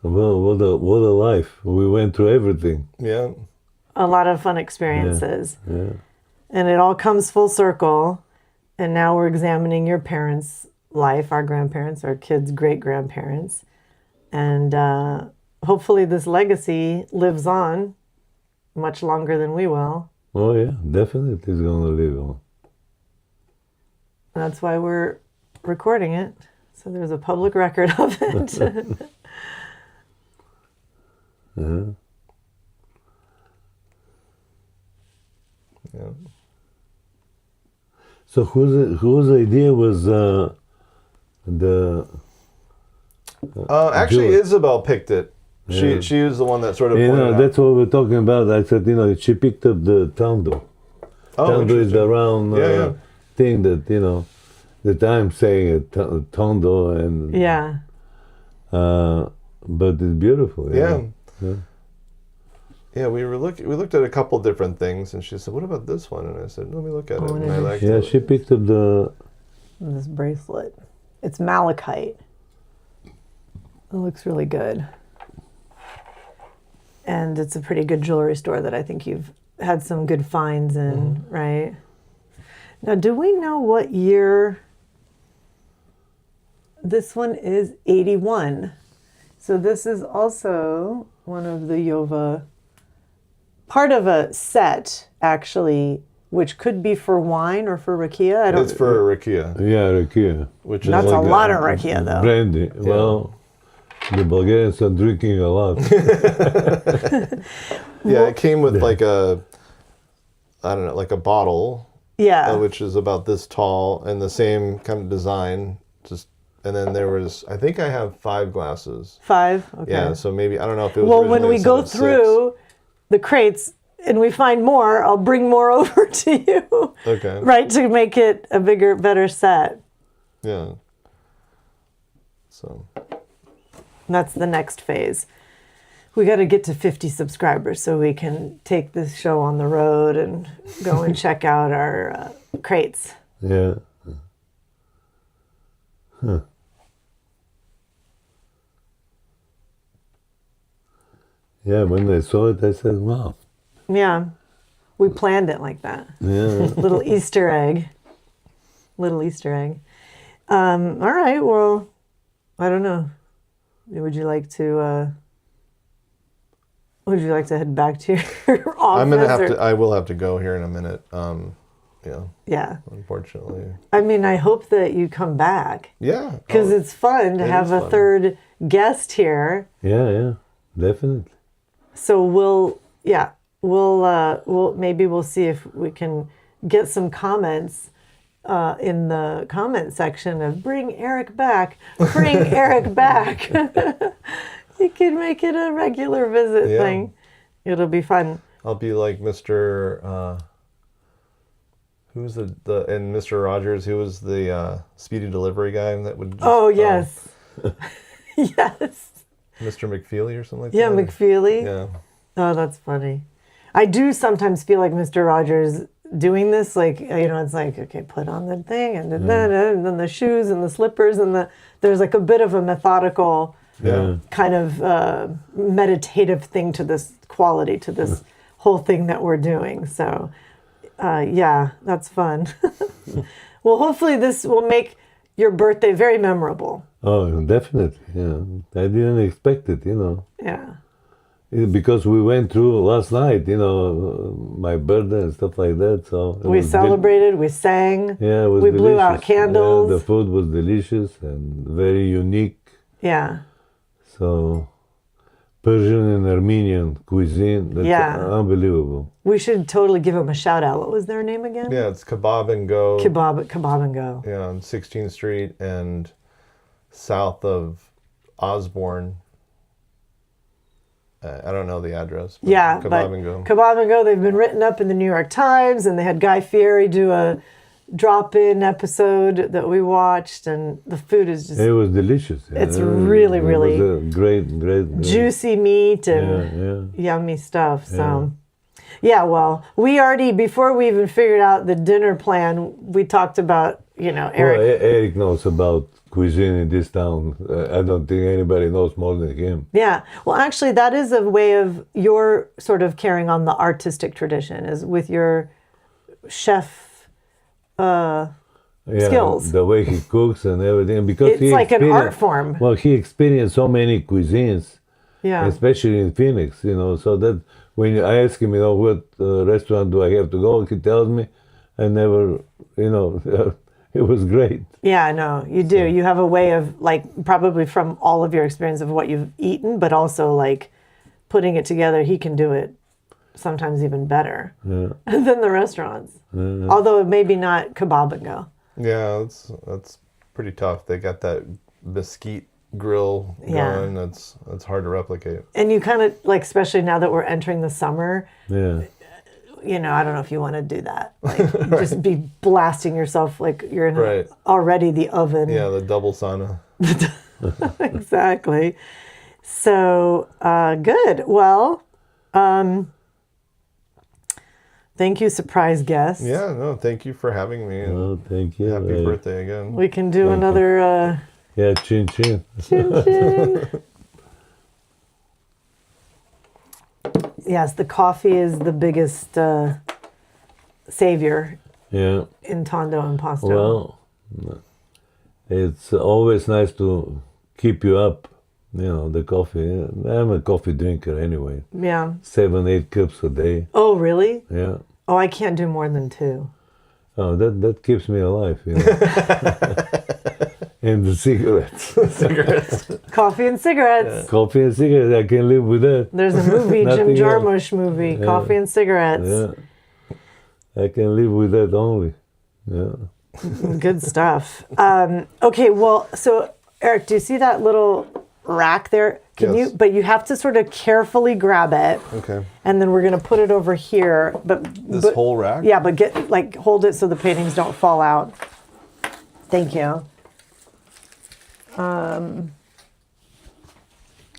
Well, what a life. We went through everything. Yeah. a lot of fun experiences. Yeah. And it all comes full circle. And now we're examining your parents' life, our grandparents, our kids' great-grandparents. And hopefully this legacy lives on much longer than we will. Oh, yeah, definitely it's going to live on. That's why we're recording it. So there's a public record of it. Yeah. Yeah. So whose idea was the? Actually, Julie? Isabel picked it. Yeah. She was the one that sort of. You pointed know, out. that's what we're talking about. I said, she picked up the Tondo. Oh, Tondo is the round Yeah. thing that that I'm saying Tondo and Yeah. but it's beautiful. Yeah. Yeah. Yeah, we looked at a couple different things, and she said, "What about this one?" And I said, "Let me look at it." And I liked Yeah, it. she picked up This bracelet. It's malachite. It looks really good. And it's a pretty good jewelry store that I think you've had some good finds in, right? Now, do we know what year? This one is 81. So this is also one of the Yova, part of a set, actually, which could be for wine or for rakia. I don't. It's for rakia, rakia. which is That's like a lot of rakia, though. Brandy. Well, the Bulgarians are drinking a lot. Yeah, it came with like a, I don't know, like a bottle. Yeah. Which is about this tall and the same kind of design. And then there was, I think I have 5 glasses. 5? Okay. Yeah, so maybe, I don't know if it was Well, when originally we a set go of 6. through the crates and we find more, I'll bring more over to you. Okay. Right, to make it a bigger, better set. Yeah. So. That's the next phase. We got to get to 50 subscribers so we can take this show on the road and go and check out our crates. Yeah. Huh. Yeah, when I saw it, I said, wow. Yeah. We planned it like that. Yeah. Little Easter egg. Little Easter egg. All right, well, I don't know. Would you like to head back to your office? I will have to go here in a minute. Yeah. Unfortunately. I mean, I hope that you come back. Yeah. Because it's fun to have a third guest here. Yeah, definitely. So we'll see if we can get some comments in the comment section of bring Erick back. You can make it a regular visit thing. It'll be fun. I'll be like Mr. Who's the and Mr. Rogers, who was the speedy delivery guy that would just, yes. Yes. Mr. McFeely or something like Yeah, that. McFeely. Yeah. Oh, that's funny. I do sometimes feel like Mr. Rogers doing this, like, it's like, okay, put on the thing and then the shoes and the slippers and there's like a bit of a methodical kind of meditative thing to this quality, to this whole thing that we're doing. So, that's fun. Well, hopefully this will make your birthday very memorable. Oh, definitely. Yeah, I didn't expect it. Yeah. Because we went through last night, my birthday and stuff like that. So we celebrated, we sang, yeah, it was we delicious. blew out candles. Yeah, the food was delicious and very unique. Yeah. So Persian and Armenian cuisine, that's unbelievable. We should totally give them a shout out. What was their name again? Yeah, it's Kebab and Go. Kebab and Go. Yeah, on 16th Street and south of Osborne. I don't know the address. But Kebab and Go. Kebab and Go, they've been written up in the New York Times, and they had Guy Fieri do a drop-in episode that we watched, and the food is just... It was delicious. Yeah. It's really, really... It was a great. Juicy meat and yummy stuff. So, Yeah, well, we already, before we even figured out the dinner plan, we talked about, Erick. Well, Erick knows about cuisine in this town. I don't think anybody knows more than him. Yeah. Well, actually, that is a way of your sort of carrying on the artistic tradition, is with your chef skills. The way he cooks and everything. Because It's like an art form. Well, he experienced so many cuisines, Yeah. especially in Phoenix, so that when I ask him, what restaurant do I have to go, he tells me. I never, it was great. Yeah, no, you do. You have a way of, like, probably from all of your experience of what you've eaten, but also, like, putting it together, he can do it sometimes even better than the restaurants. Although maybe not kebab and go. Yeah, that's pretty tough. They got that mesquite grill going. That's hard to replicate. And you kind of, like, especially now that we're entering the summer, Yeah. I don't know if you want to do that. Like, just be blasting yourself like you're in already the oven. Yeah, the double sauna. Exactly. So, good. Well, thank you, surprise guest. Yeah, no, thank you for having me. And thank you. happy birthday again. We can do another... yeah, chin chin. Chin chin. Yes, the coffee is the biggest savior in Tondo Impasto. Well, it's always nice to keep you up, the coffee. I'm a coffee drinker anyway. Yeah. 7-8 cups a day. Oh, really? Yeah. Oh, I can't do more than 2. Oh, that keeps me alive, And the cigarettes. Coffee and cigarettes. Yeah. Coffee and cigarettes, I can live with that. There's a movie, Jim Jarmusch movie, Coffee and Cigarettes. Yeah. I can live with that only. Yeah. Good stuff. Okay, well, so Erick, do you see that little rack there? But you have to sort of carefully grab it. Okay. And then we're going to put it over here. But whole rack? Yeah, but hold it so the paintings don't fall out. Thank you. And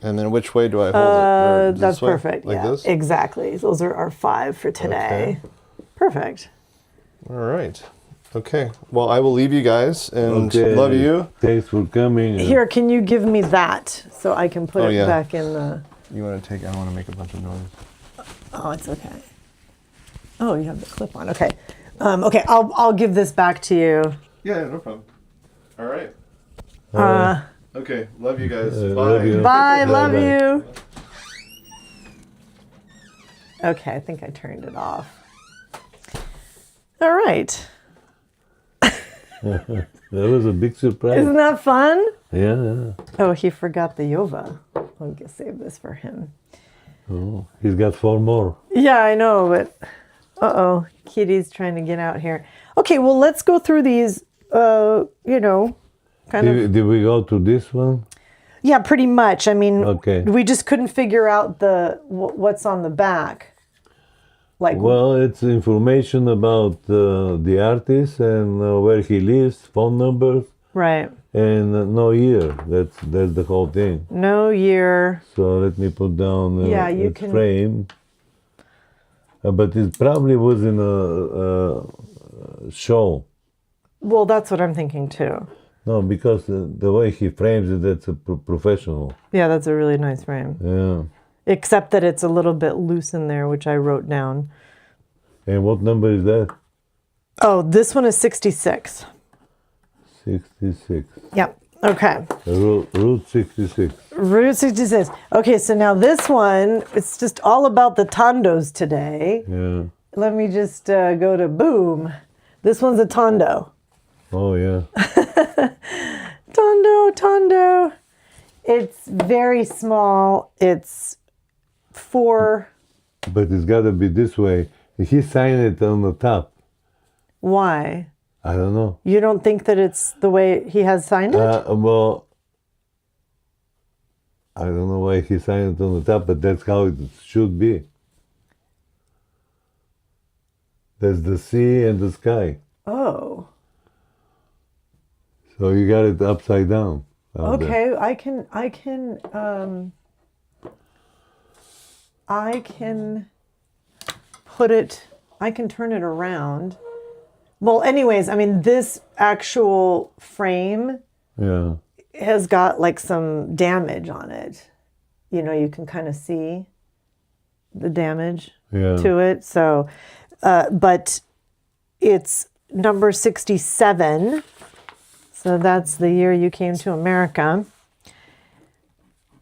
then which way do I hold it? That's perfect. Like this? Exactly. Those are our 5 for today. Okay. Perfect. All right. Okay. Well, I will leave you guys and love you. Thanks for coming. Here, can you give me that so I can put it back in the... You want to take... I don't want to make a bunch of noise. Oh, it's okay. Oh, you have the clip on. Okay. Okay, I'll give this back to you. Yeah, no problem. All right. Okay. Love you guys. Bye. Love you. Bye. Love you. Okay, I think I turned it off. All right. That was a big surprise. Isn't that fun? Yeah. Oh, he forgot the Yova. I'll just save this for him. Oh, he's got 4 more. Yeah, I know, but Kitty's trying to get out here. Okay, well, let's go through these, kind of. Did we go to this one? Yeah, pretty much. I mean, okay. We just couldn't figure out what's on the back. Well, it's information about the artist and where he lives, phone numbers. Right. And no year. That's the whole thing. No year. So let me put down you can frame. But it probably was in a show. Well, that's what I'm thinking too. No, because the way he frames it, that's a professional. Yeah, that's a really nice frame. Yeah. Except that it's a little bit loose in there, which I wrote down. And what number is that? Oh, this one is 66. 66. Yep. Okay. Route 66. Route 66. Okay, so now this one, it's just all about the Tondos today. Yeah. Let me just go to boom. This one's a Tondo. Oh, yeah. Tondo. It's very small. It's 4. But it's got to be this way. He signed it on the top. Why? I don't know. You don't think that it's the way he has signed it? Well, I don't know why he signed it on the top, but that's how it should be. There's the sea and the sky. Oh. So you got it upside down. Okay, there. I can put it, I can turn it around. Well, anyways, I mean, this actual frame has got like some damage on it. You know, you can kind of see the damage to it. So, but it's number 67. So that's the year you came to America.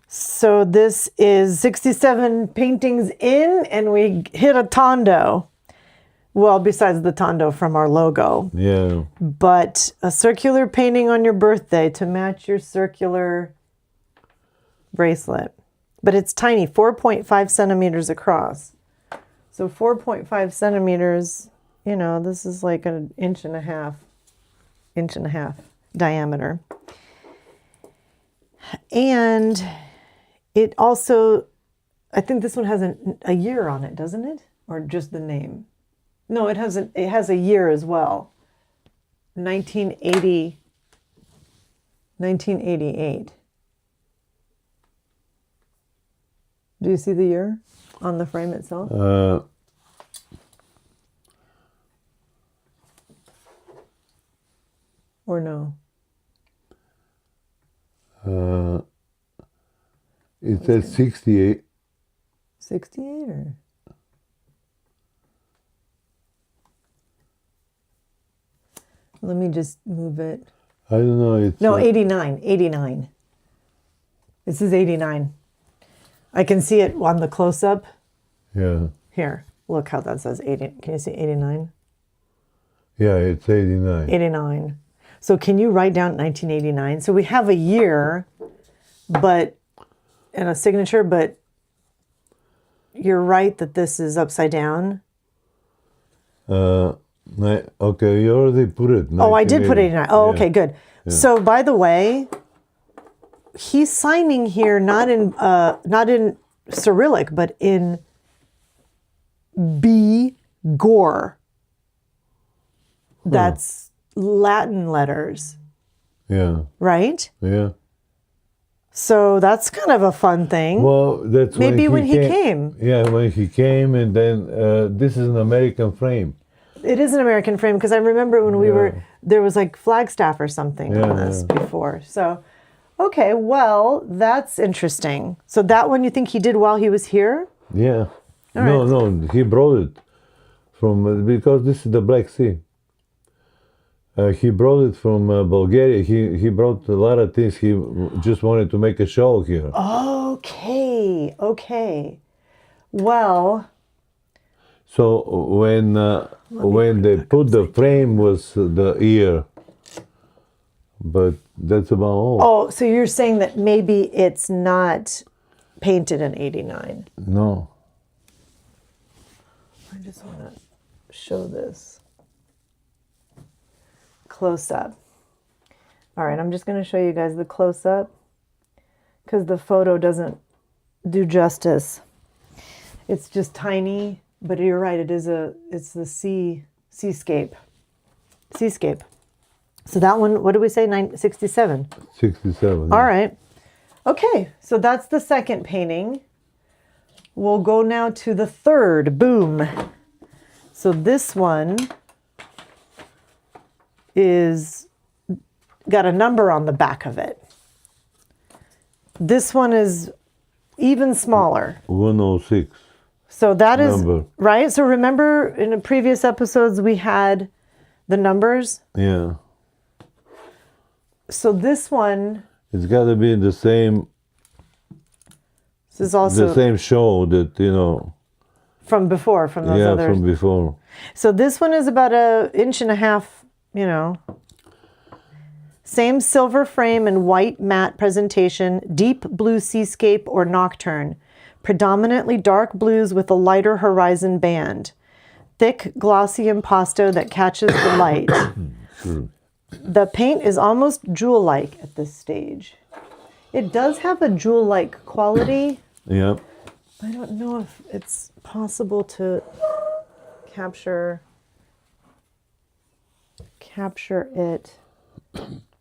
So this is 67 paintings in, and we hit a Tondo. Well, besides the Tondo from our logo. Yeah. But a circular painting on your birthday to match your circular bracelet. But it's tiny, 4.5 centimeters across. So 4.5 centimeters, you know, this is like an inch and a half diameter. And it also, I think this one has a year on it, doesn't it? Or just the name? No, it has a year as well. 1988. Do you see the year on the frame itself? Or no? It says 68. 68 or? Let me just move it. I don't know. It's no, 89. 89. This is 89. I can see it on the close-up. Yeah. Here, look how that says 80. Can you see 89? Yeah, it's 89. 89. So can you write down 1989? So we have a year, but and a signature, but you're right that this is upside down. Okay, you already put it. Oh, I did put 89. Oh, okay, good. Yeah. So, by the way, he's signing here not in Cyrillic, but in B Gore. That's Latin letters. Yeah. Right? Yeah. So that's kind of a fun thing. Well, that's maybe when he came. Yeah, when he came, and then this is an American frame. It is an American frame because I remember when we were there was like Flagstaff or something on this before. So, okay, well, that's interesting. So that one you think he did while he was here? Yeah. No, he brought it from because this is the Black Sea. He brought it from Bulgaria. He brought a lot of things. He just wanted to make a show here. Okay. Well. So when they put the frame was the year, but that's about all. Oh, so you're saying that maybe it's not painted in 89? No. I just want to show this close up. All right, I'm just going to show you guys the close up because the photo doesn't do justice. It's just tiny, but you're right. It's the seascape. So that one, what did we say? 67. 67. All right. Okay, so that's the second painting. We'll go now to the third. Boom. So this one is got a number on the back of it. This one is even smaller. 106. So that is number. Right. So remember in the previous episodes we had the numbers? Yeah. So this one, it's got to be the same. This is also the same show that from before, from those others. Yeah, from before. So this one is about 1.5 inches. Same silver frame and white matte presentation, deep blue seascape or nocturne, predominantly dark blues with a lighter horizon band, thick glossy impasto that catches the light. The paint is almost jewel-like at this stage. It does have a jewel-like quality. Yeah. I don't know if it's possible to capture it.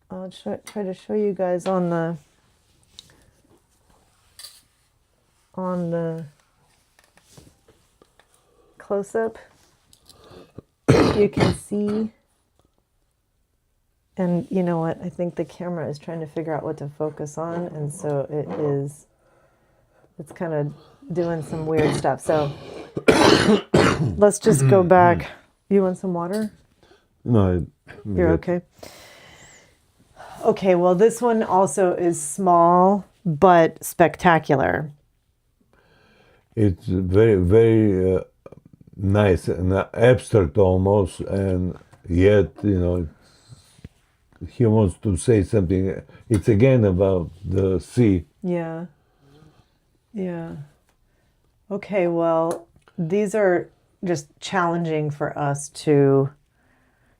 I'll try to show you guys on the close up. You can see. And you know what? I think the camera is trying to figure out what to focus on. And so it's kind of doing some weird stuff. So let's just go back. You want some water? No. You're okay? Okay, well, this one also is small, but spectacular. It's very, very nice and abstract almost. And yet, he wants to say something. It's again about the sea. Yeah. Yeah. Okay, well, these are just challenging for us to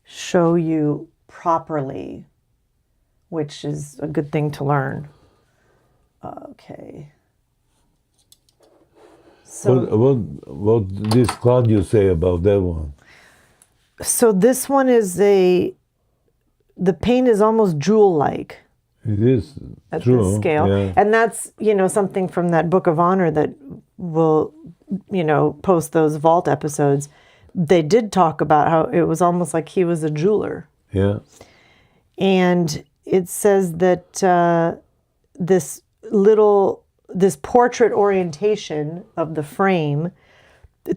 show you properly, which is a good thing to learn. Okay. So what does Claudio say about that one? So this one is the paint is almost jewel-like. It is at true, this scale. yeah. And that's, something from that Book of Honor that will, post those vault episodes. They did talk about how it was almost like he was a jeweler. Yeah. And it says that this portrait orientation of the frame,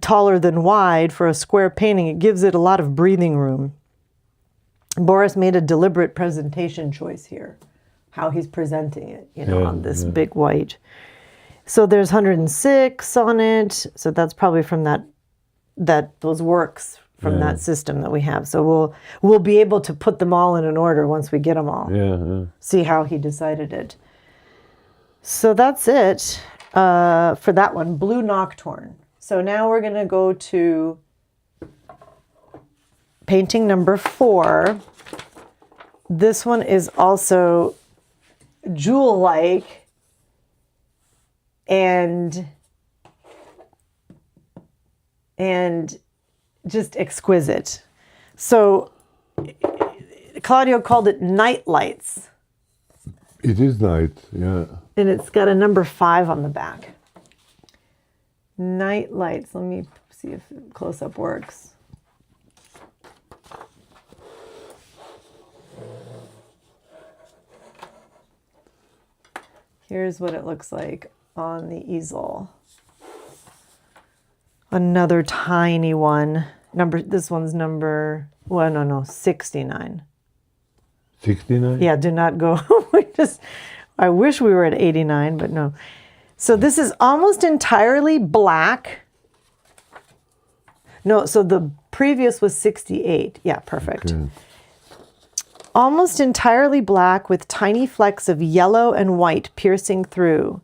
taller than wide for a square painting, it gives it a lot of breathing room. Boris made a deliberate presentation choice here, how he's presenting it, on this big white. So there's 106 on it. So that's probably from those works from that system that we have. So we'll be able to put them all in an order once we get them all. Yeah. See how he decided it. So that's it for that one, Blue Nocturne. So now we're going to go to painting number 4. This one is also jewel-like and just exquisite. So Claudio called it Night Lights. It is night, yeah. And it's got a number 5 on the back. Night Lights. Let me see if close-up works. Here's what it looks like on the easel. Another tiny one. This one's number, 69. 69? Yeah, do not go. I wish we were at 89, but no. So this is almost entirely black. No, so the previous was 68. Yeah, perfect. Okay. Almost entirely black with tiny flecks of yellow and white piercing through.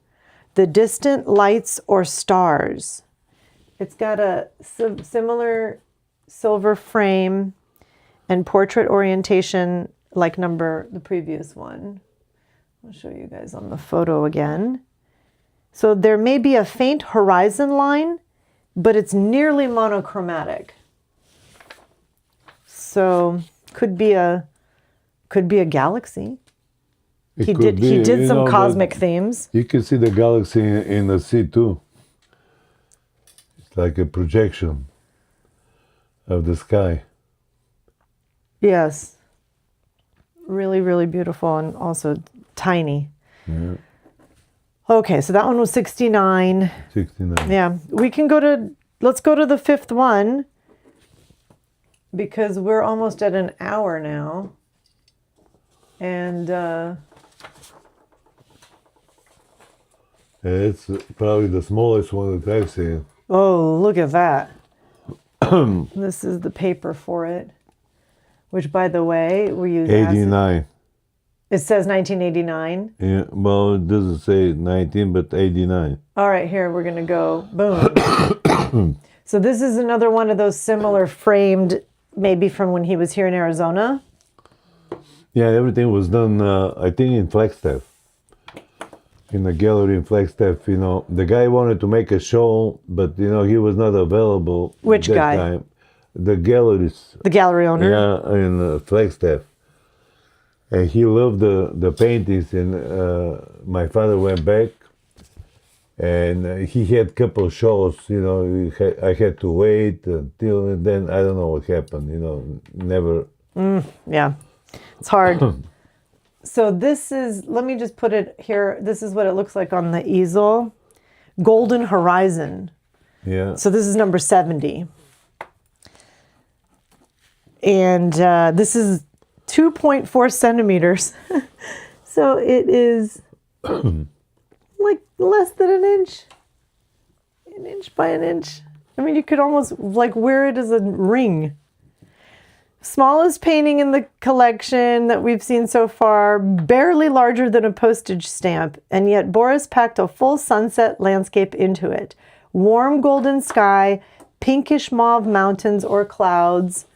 The distant lights or stars. It's got a similar silver frame and portrait orientation like the previous one. I'll show you guys on the photo again. So there may be a faint horizon line, but it's nearly monochromatic. So could be a galaxy. He did some cosmic themes. You can see the galaxy in the sea too. It's like a projection of the sky. Yes. Really, really beautiful and also tiny. Yeah. Okay, so that one was 69. 69. Yeah. Let's go to the 5th one because we're almost at an hour now. And it's probably the smallest one that I've seen. Oh, look at that. This is the paper for it, which, by the way, we use 89. It says 1989. Yeah, well, it doesn't say 19, but 89. All right, here, we're going to go, boom. So this is another one of those similar framed, maybe from when he was here in Arizona. Yeah, everything was done, I think, in Flagstaff. In the gallery in Flagstaff, the guy wanted to make a show, but, he was not available. Which guy? Time. The galleries. The gallery owner? Yeah, in Flagstaff. And he loved the paintings, and my father went back, And he had a couple shows, I had to wait until, and then I don't know what happened, never. Yeah, it's hard. So this is, let me just put it here. This is what it looks like on the easel. Golden Horizon. Yeah. So this is number 70. And this is 2.4 centimeters. So it is like less than an inch by an inch. I mean, you could almost like wear it as a ring. Smallest painting in the collection that we've seen so far, barely larger than a postage stamp, and yet Boris packed a full sunset landscape into it. Warm golden sky, pinkish mauve mountains or clouds,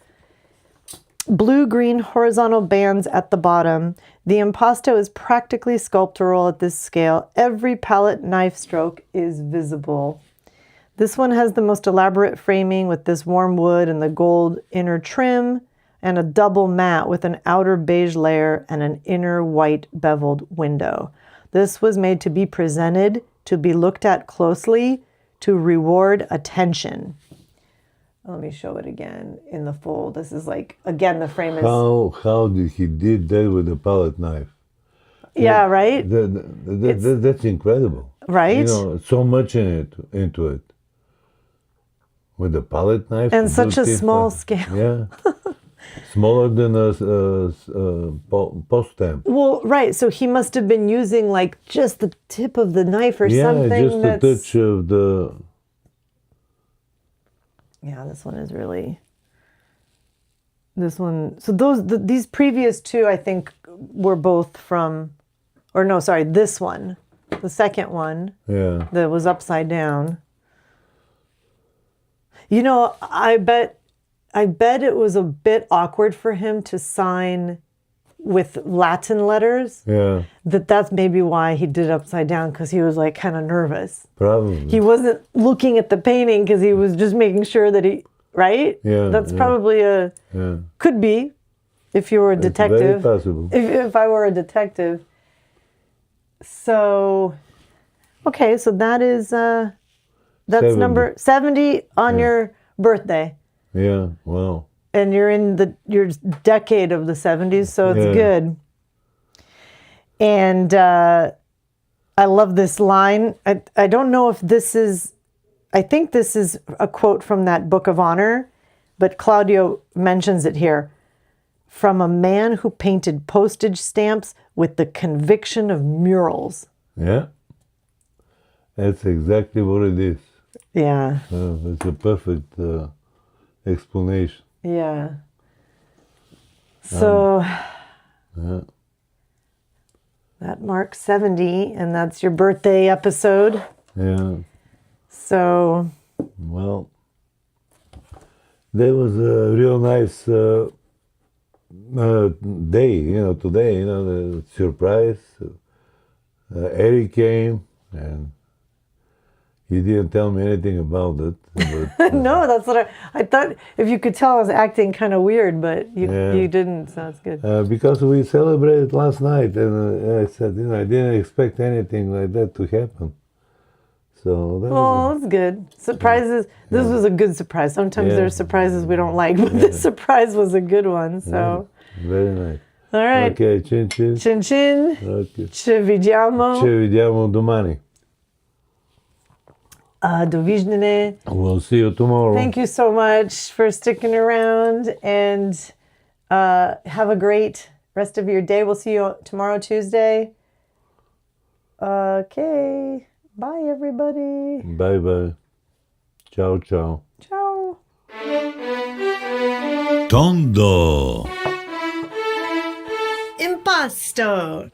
blue-green horizontal bands at the bottom. The impasto is practically sculptural at this scale. Every palette knife stroke is visible. This one has the most elaborate framing with this warm wood and the gold inner trim, and a double matte with an outer beige layer and an inner white beveled window. This was made to be presented, to be looked at closely, to reward attention. Let me show it again in the full. This is like, again, the frame is... How did he did that with a palette knife? Yeah, right? That's incredible. Right? So much into it. With a palette knife. And such a small scale. Yeah. Smaller than a post stamp. Well, right. So he must have been using like just the tip of the knife or something. Yeah, just a touch of the... Yeah, this one is really... This one... So these previous two, I think, were both from... Or no, sorry, this one. The second one. Yeah. That was upside down. I bet it was a bit awkward for him to sign with Latin letters. Yeah. That's maybe why he did it upside down, because he was like kind of nervous. Probably. He wasn't looking at the painting because he was just making sure that he, right? Yeah. That's probably could be, if you were a detective. It's very possible. If I were a detective. So, okay, so that is, that's 70. number 70 on your birthday. Yeah, wow. And you're in your decade of the 70s, so it's good. And I love this line. I don't know if this is, I think this is a quote from that Book of Honor, but Claudio mentions it here. From a man who painted postage stamps with the conviction of murals. Yeah. That's exactly what it is. Yeah. It's a perfect explanation. Yeah. So that marks 70, and that's your birthday episode. Yeah. So. Well, that was a real nice day, today, the surprise. Erick came, and he didn't tell me anything about it. But, no, that's what I thought. If you could tell, I was acting kind of weird, but you didn't, so it's good. Because we celebrated last night, and I said, I didn't expect anything like that to happen. So that's good. Surprises. This was a good surprise. Sometimes there's surprises we don't like, but this surprise was a good one. So very nice. All right. Okay, chin chin. Chin chin. Okay. Ci vediamo. Ci vediamo domani. Doviđenje. We'll see you tomorrow. Thank you so much for sticking around, and have a great rest of your day. We'll see you tomorrow, Tuesday. Okay. Bye, everybody. Bye-bye. Ciao, ciao. Ciao. Tondo Impasto.